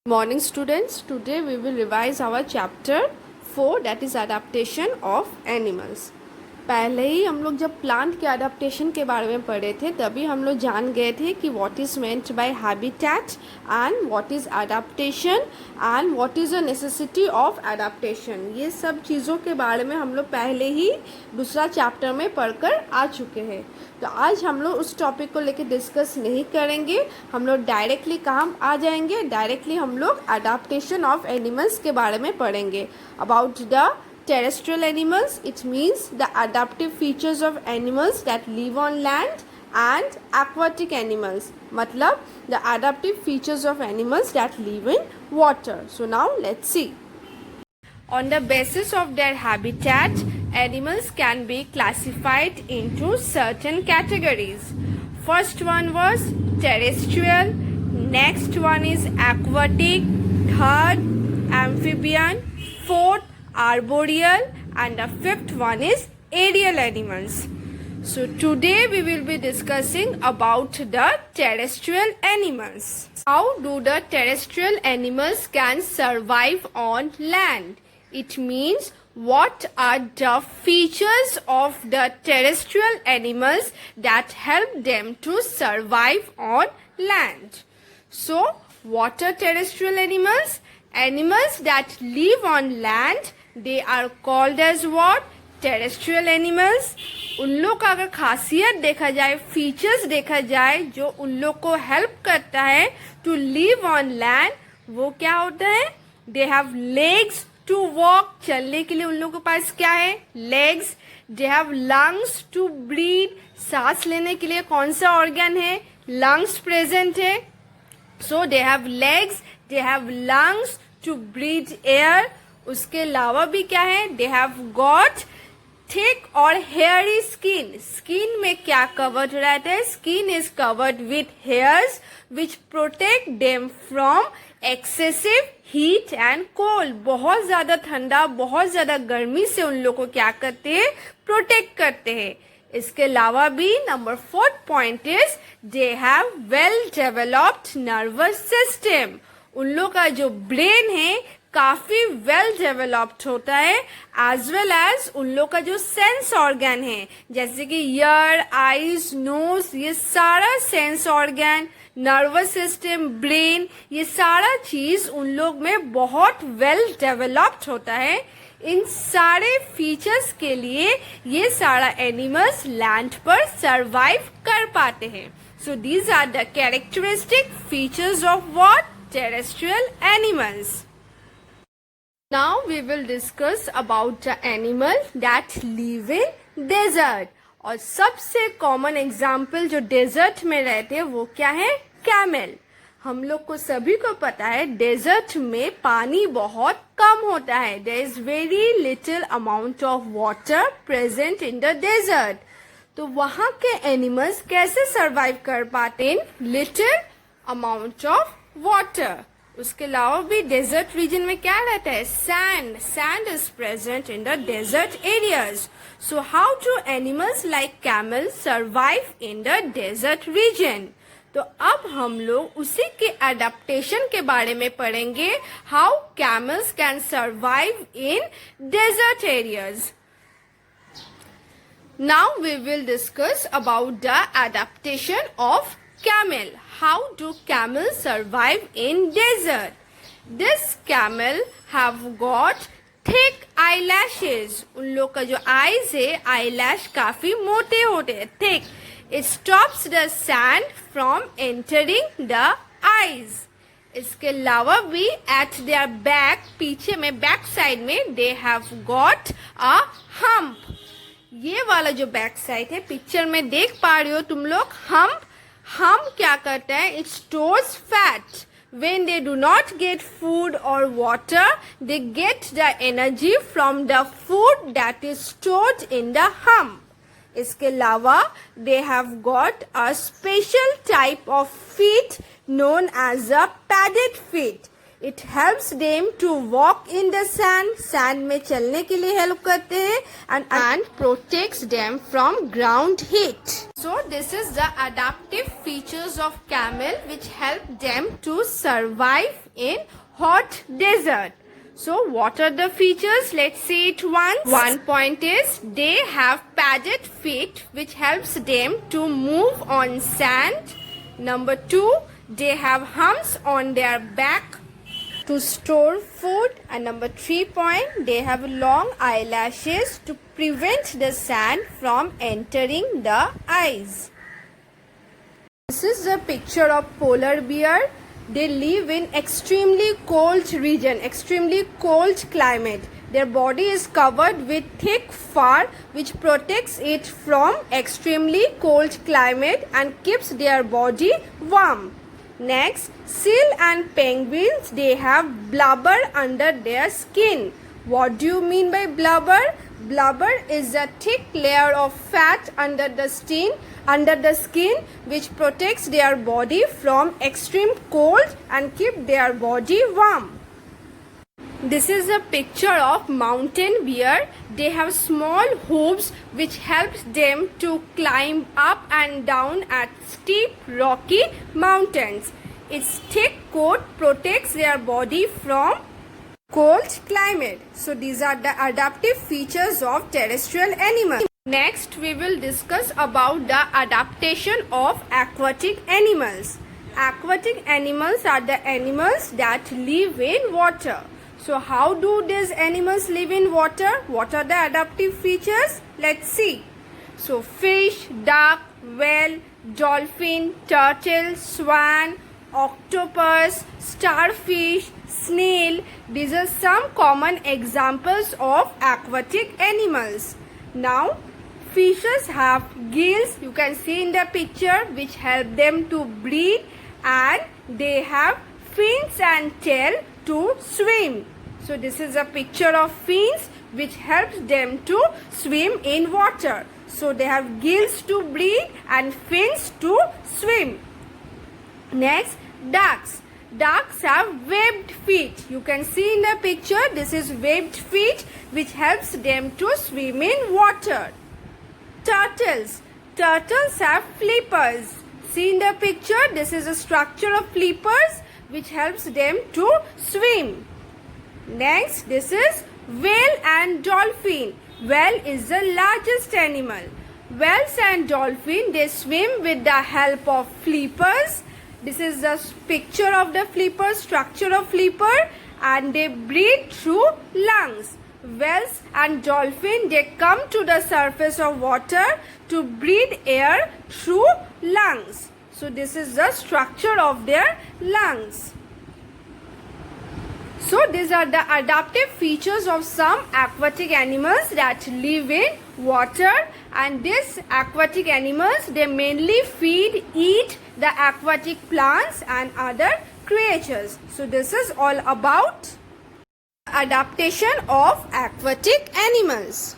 Morning students, today we will revise our chapter 4 that is adaptation of animals. पहले ही हम लोग जब plant के अडेप्टेशन के बारे में पढ़े थे तभी हम लोग जान गए थे कि what is meant by habitat and what is adaptation and what is a necessity of adaptation. ये सब चीज़ों के बारे में हम लोग पहले ही दूसरा चैप्टर में पढ़कर आ चुके हैं. तो आज हम लोग उस टॉपिक को लेकर डिस्कस नहीं करेंगे. हम लोग डायरेक्टली कहाँ आ जाएंगे, डायरेक्टली हम लोग अडेप्टेशन ऑफ एनिमल्स के बारे में पढ़ेंगे. About the terrestrial animals, it means the adaptive features of animals that live on land, and aquatic animals matlab the adaptive features of animals that live in water. So now let's see. On the basis of their habitat, animals can be classified into certain categories. First one was terrestrial, next one is aquatic, third amphibian, fourth arboreal, and the fifth one is aerial animals. So today we will be discussing about the terrestrial animals. How do the terrestrial animals can survive on land? It means what are the features of the terrestrial animals that help them to survive on land? So what are terrestrial animals? Animals that live on land, they are called as what? Terrestrial animals. उन लोग का अगर खासियत देखा जाए, features देखा जाए जो उन लोग को हेल्प करता है टू लिव ऑन लैंड, वो क्या होता है? They have legs to walk, चलने के लिए उन लोगों के पास क्या है? Legs. They have lungs to breathe, सांस लेने के लिए कौन सा ऑर्गन है? लंग्स प्रेजेंट है. So they have legs, they have lungs to breathe air. उसके अलावा भी क्या है? दे हैव गॉट थिक और हेयरी स्किन. स्किन में क्या कवर्ड रहता है? Skin is covered with hairs which protect them from excessive heat and cold. बहुत ज्यादा ठंडा, बहुत ज्यादा गर्मी से उन लोग को क्या करते हैं? प्रोटेक्ट करते हैं. इसके अलावा भी number 4th point is they have well developed nervous system. उन लोग का जो ब्रेन है काफी वेल डेवलप्ड होता है, एज वेल एज उन लोग का जो सेंस ऑर्गन है जैसे कि ईयर, आईज, नोज, ये सारा sense organ, nervous system, brain, ये सारा चीज उन लोग में बहुत वेल डेवलप्ड होता है. इन सारे फीचर्स के लिए ये सारा एनिमल्स लैंड पर सरवाइव कर पाते हैं. So these are the characteristic features of what? terrestrial animals. Now we will discuss about the animal that live in desert. और सबसे कॉमन एग्जाम्पल जो डेजर्ट में रहते हैं वो क्या है? कैमल. हम लोग को सभी को पता है डेजर्ट में पानी बहुत कम होता है. There is very little amount of water present in the desert. तो वहाँ के एनिमल्स कैसे सरवाइव कर पाते हैं? Little amount of water. उसके अलावा भी डेजर्ट रीजन में क्या रहता है? Sand. Sand is present in the desert areas. So how do animals like camel survive in the desert region? तो अब हम लोग उसी के अडेप्टेशन के बारे में पढ़ेंगे. How camels can survive in desert areas. Now we will discuss about the adaptation of camel. How do camels survive in desert? This camel have got thick eyelashes. उन लोग का जो eyes है, eyelash काफी मोटे होते हैं, thick. It stops the sand from entering the eyes. इसके अलावा भी at their back, पीछे में बैक साइड में they have got a hump. ये वाला जो बैक साइड है पिक्चर में देख पा रहे हो तुम लोग, hump. हम क्या करता है? It stores fat. When they do not get food or water, they get the energy from the food that is stored in the hump. इसके अलावा they have got a special type of feet known as a padded feet. It helps them to walk in the sand. Sand में चलने के लिए help करते हैं and protects them from ground heat. So this is the adaptive features of camel which help them to survive in hot desert. So what are the features? Let's see it once. One point is they have padded feet which helps them to move on sand. Number 2, they have humps on their back to store food. And number 3 point, they have long eyelashes to prevent the sand from entering the eyes. This is a picture of polar bear. They live in extremely cold region, extremely cold climate. Their body is covered with thick fur which protects it from extremely cold climate and keeps their body warm. Next, seal and penguins, they have blubber under their skin. What do you mean by blubber? Blubber is a thick layer of fat under the skin which protects their body from extreme cold and keep their body warm. This is a picture of mountain bear. They have small hooves which helps them to climb up and down at steep rocky mountains. Its thick coat protects their body from cold climate. So these are the adaptive features of terrestrial animals. Next we will discuss about the adaptation of aquatic animals. Aquatic animals are the animals that live in water. So how do these animals live in water? What are the adaptive features? Let's see. So fish, duck, whale, dolphin, turtle, swan, octopus, starfish, snail. These are some common examples of aquatic animals. Now fishes have gills, you can see in the picture, which help them to breathe, and they have fins and tail to swim. So this is a picture of fins which helps them to swim in water. So they have gills to breathe and fins to swim. Next, ducks. Ducks have webbed feet. You can see in the picture, this is webbed feet which helps them to swim in water. Turtles. Turtles have flippers. See in the picture, this is a structure of flippers which helps them to swim. Next, this is whale and dolphin. Whale is the largest animal. Whales and dolphin, they swim with the help of flippers. This is the picture of the flipper, structure of flipper, and they breathe through lungs. Whales and dolphin, they come to the surface of water to breathe air through lungs. So this is the structure of their lungs. So these are the adaptive features of some aquatic animals that live in water, and these aquatic animals, they mainly feed, eat the aquatic plants and other creatures. So this is all about adaptation of aquatic animals.